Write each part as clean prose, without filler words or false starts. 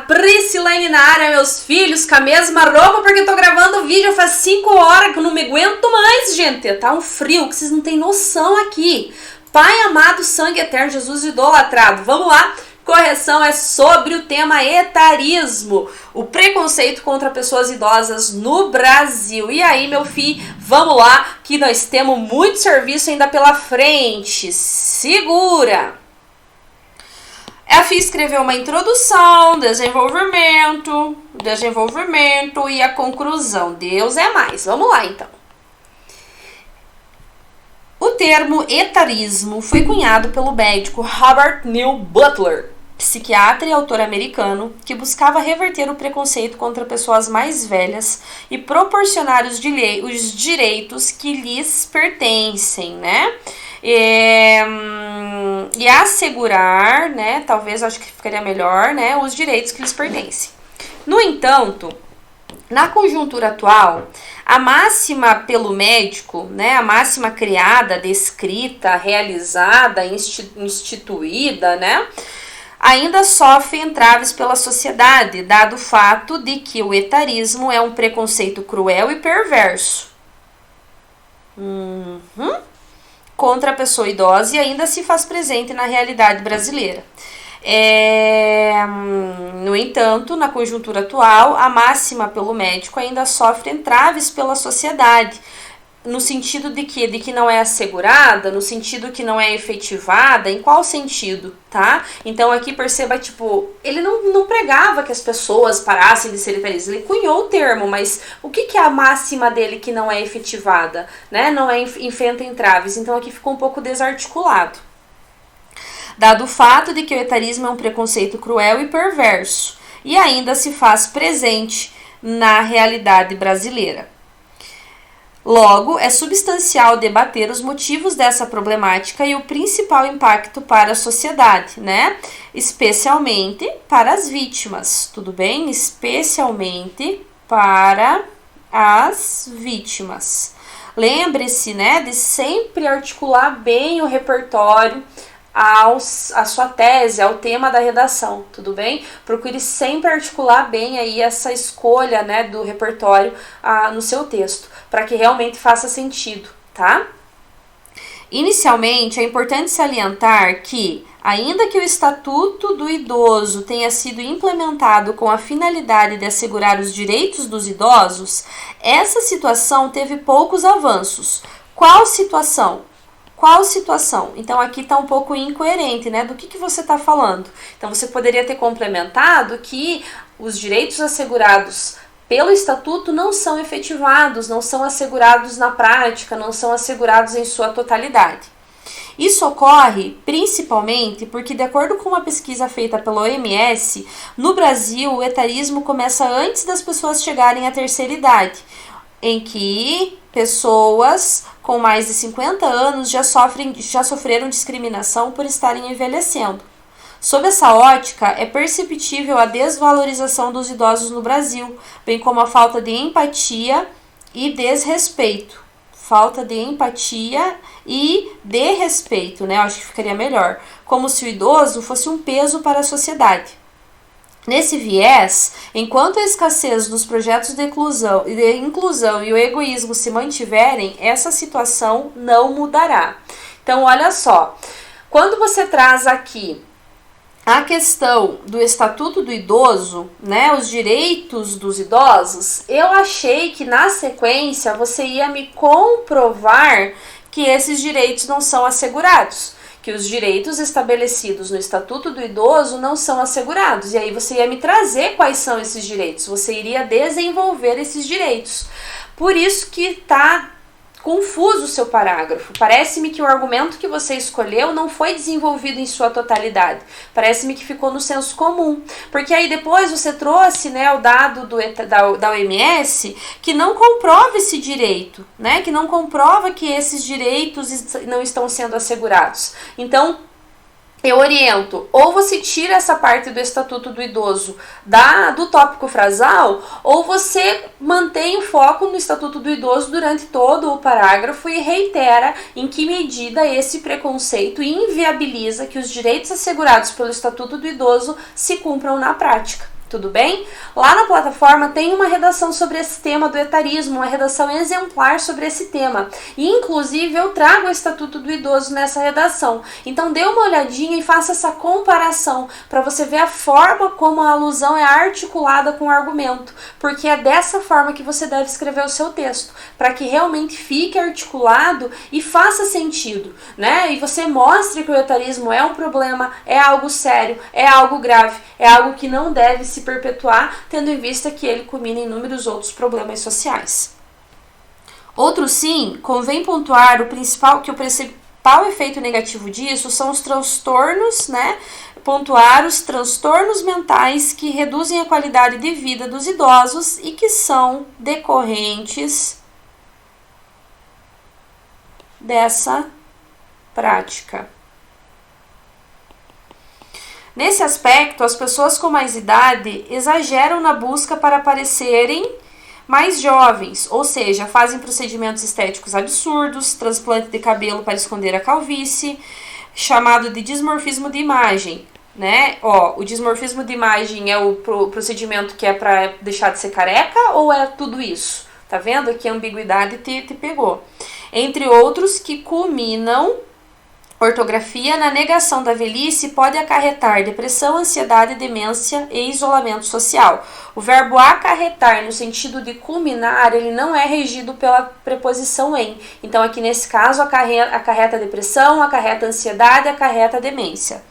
Priscilane na área, meus filhos, com a mesma roupa, porque eu tô gravando vídeo faz 5 horas, que eu não me aguento mais, gente. Tá um frio que vocês não têm noção aqui. Pai amado, sangue eterno, Jesus idolatrado. Vamos lá. Correção é sobre o tema etarismo, o preconceito contra pessoas idosas no Brasil. E aí, meu filho, vamos lá, que nós temos muito serviço ainda pela frente. Segura! A FI escreveu uma introdução, desenvolvimento e a conclusão. Deus é mais. Vamos lá, então. O termo etarismo foi cunhado pelo médico Robert Neil Butler, psiquiatra e autor americano, que buscava reverter o preconceito contra pessoas mais velhas e proporcionar os direitos que lhes pertencem, né? E assegurar, né? Talvez, acho que ficaria melhor, né? Os direitos que lhes pertencem. No entanto, na conjuntura atual, a máxima pelo médico, né, a máxima criada, descrita, realizada, instituída, né, ainda sofre entraves pela sociedade, dado o fato de que o etarismo é um preconceito cruel e perverso contra a pessoa idosa e ainda se faz presente na realidade brasileira. No entanto, na conjuntura atual, a máxima pelo médico ainda sofre entraves pela sociedade, no sentido de que não é assegurada, no sentido que não é efetivada, em qual sentido, tá? Então aqui perceba, tipo, ele não pregava que as pessoas parassem de ser etaristas, ele cunhou o termo, mas o que é a máxima dele que não é efetivada, né? Não é enfrenta entraves, então aqui ficou um pouco desarticulado. Dado o fato de que o etarismo é um preconceito cruel e perverso, e ainda se faz presente na realidade brasileira. Logo, é substancial debater os motivos dessa problemática e o principal impacto para a sociedade, né? Especialmente para as vítimas, tudo bem? Especialmente para as vítimas. Lembre-se, né, de sempre articular bem o repertório a sua tese, ao tema da redação, tudo bem? Procure sempre articular bem aí essa escolha, né, do repertório no seu texto, para que realmente faça sentido, tá? Inicialmente, é importante salientar que, ainda que o Estatuto do Idoso tenha sido implementado com a finalidade de assegurar os direitos dos idosos, essa situação teve poucos avanços. Qual situação? Qual situação? Então aqui está um pouco incoerente, né? Do que você está falando? Então você poderia ter complementado que os direitos assegurados pelo estatuto não são efetivados, não são assegurados na prática, não são assegurados em sua totalidade. Isso ocorre principalmente porque, de acordo com uma pesquisa feita pela OMS, no Brasil o etarismo começa antes das pessoas chegarem à terceira idade, em que pessoas com mais de 50 anos já sofreram discriminação por estarem envelhecendo. Sob essa ótica, é perceptível a desvalorização dos idosos no Brasil, bem como a falta de empatia e desrespeito. Falta de empatia e de respeito, né? Eu acho que ficaria melhor. Como se o idoso fosse um peso para a sociedade. Nesse viés, enquanto a escassez dos projetos de inclusão e o egoísmo se mantiverem, essa situação não mudará. Então, olha só, quando você traz aqui a questão do Estatuto do Idoso, né, os direitos dos idosos, eu achei que na sequência você ia me comprovar que esses direitos não são assegurados, que os direitos estabelecidos no Estatuto do Idoso não são assegurados. E aí você ia me trazer quais são esses direitos, você iria desenvolver esses direitos. Por isso que está confuso o seu parágrafo. Parece-me que o argumento que você escolheu não foi desenvolvido em sua totalidade. Parece-me que ficou no senso comum. Porque aí depois você trouxe, né, o dado da OMS que não comprova esse direito, né, que não comprova que esses direitos não estão sendo assegurados. Então, eu oriento, ou você tira essa parte do Estatuto do Idoso do tópico frasal, ou você mantém o foco no Estatuto do Idoso durante todo o parágrafo e reitera em que medida esse preconceito inviabiliza que os direitos assegurados pelo Estatuto do Idoso se cumpram na prática. Tudo bem? Lá na plataforma tem uma redação sobre esse tema do etarismo, uma redação exemplar sobre esse tema. E, inclusive, eu trago o Estatuto do Idoso nessa redação. Então, dê uma olhadinha e faça essa comparação para você ver a forma como a alusão é articulada com o argumento. Porque é dessa forma que você deve escrever o seu texto, para que realmente fique articulado e faça sentido, né? E você mostre que o etarismo é um problema, é algo sério, é algo grave, é algo que não deve se perpetuar, tendo em vista que ele culmina em inúmeros outros problemas sociais. Outro sim, convém pontuar o principal efeito negativo disso são os transtornos, né? Pontuar os transtornos mentais que reduzem a qualidade de vida dos idosos e que são decorrentes dessa prática. Nesse aspecto, as pessoas com mais idade exageram na busca para parecerem mais jovens, ou seja, fazem procedimentos estéticos absurdos, transplante de cabelo para esconder a calvície, chamado de dismorfismo de imagem, né? O dismorfismo de imagem é o procedimento que é para deixar de ser careca ou é tudo isso? Tá vendo que a ambiguidade te pegou? Entre outros que culminam. Ortografia na negação da velhice pode acarretar depressão, ansiedade, demência e isolamento social. O verbo acarretar, no sentido de culminar, ele não é regido pela preposição em. Então, aqui nesse caso, acarreta depressão, acarreta ansiedade, acarreta demência.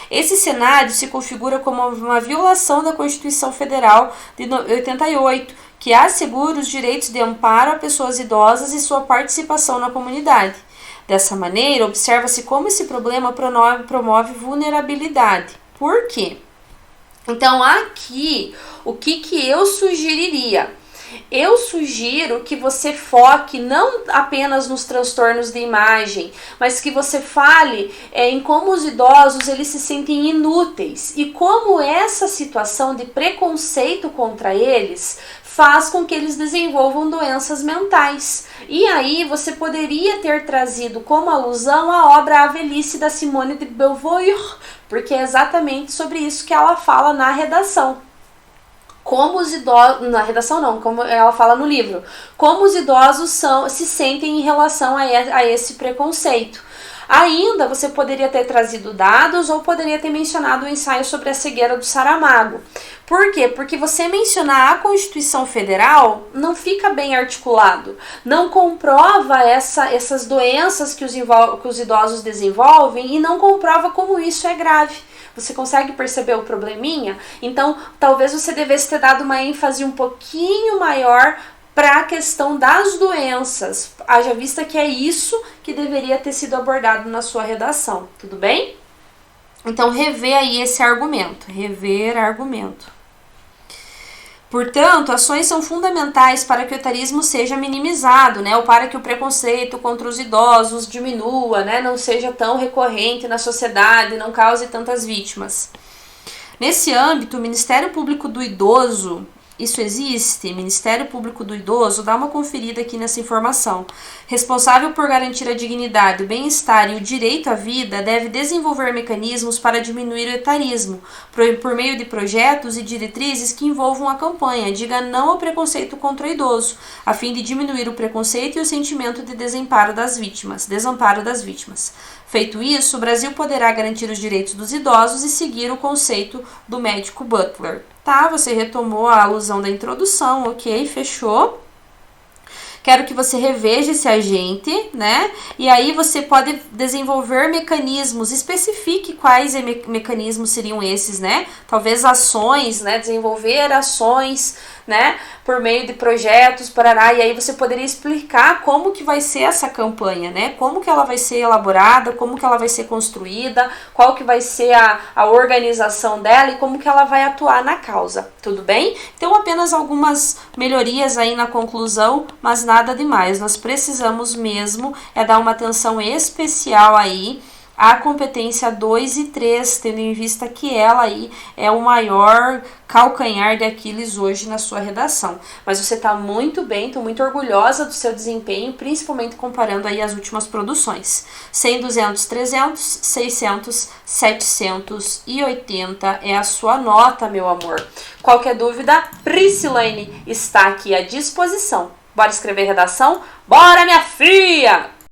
Esse cenário se configura como uma violação da Constituição Federal de 88, que assegura os direitos de amparo a pessoas idosas e sua participação na comunidade. Dessa maneira, observa-se como esse problema promove vulnerabilidade. Por quê? Então, aqui, o que eu sugeriria? Eu sugiro que você foque não apenas nos transtornos de imagem, mas que você fale em como os idosos eles se sentem inúteis e como essa situação de preconceito contra eles faz com que eles desenvolvam doenças mentais. E aí você poderia ter trazido como alusão a obra A Velhice da Simone de Beauvoir, porque é exatamente sobre isso que ela fala na redação. Como os idosos, na redação não, como ela fala no livro, como os idosos se sentem em relação a esse preconceito. Ainda você poderia ter trazido dados ou poderia ter mencionado o ensaio sobre a cegueira do Saramago. Por quê? Porque você mencionar a Constituição Federal não fica bem articulado, não comprova essas doenças que os idosos desenvolvem e não comprova como isso é grave. Você consegue perceber o probleminha? Então, talvez você devesse ter dado uma ênfase um pouquinho maior para a questão das doenças, haja vista que é isso que deveria ter sido abordado na sua redação, tudo bem? Então, rever aí esse argumento, Portanto, ações são fundamentais para que o etarismo seja minimizado, né, ou para que o preconceito contra os idosos diminua, né, não seja tão recorrente na sociedade, não cause tantas vítimas. Nesse âmbito, o Ministério Público do Idoso, isso existe? Ministério Público do Idoso, dá uma conferida aqui nessa informação. Responsável por garantir a dignidade, o bem-estar e o direito à vida, deve desenvolver mecanismos para diminuir o etarismo, por meio de projetos e diretrizes que envolvam a campanha Diga Não ao Preconceito contra o Idoso, a fim de diminuir o preconceito e o sentimento de desamparo das vítimas. Feito isso, o Brasil poderá garantir os direitos dos idosos e seguir o conceito do médico Butler. Tá, você retomou a alusão da introdução, ok, fechou. Quero que você reveja esse agente, né? E aí você pode desenvolver mecanismos, especifique quais mecanismos seriam esses, né? Talvez ações, né? Desenvolver ações, né? Por meio de projetos, parará. E aí você poderia explicar como que vai ser essa campanha, né? Como que ela vai ser elaborada, como que ela vai ser construída, qual que vai ser a organização dela e como que ela vai atuar na causa, tudo bem? Então apenas algumas melhorias aí na conclusão, mas nada demais. Nós precisamos mesmo dar uma atenção especial aí a competência 2 e 3, tendo em vista que ela aí é o maior calcanhar de Aquiles hoje na sua redação. Mas você está muito bem, estou muito orgulhosa do seu desempenho, principalmente comparando aí as últimas produções. 100, 200, 300, 600, 780 é a sua nota, meu amor. Qualquer dúvida, Priscilane está aqui à disposição. Bora escrever redação? Bora, minha filha!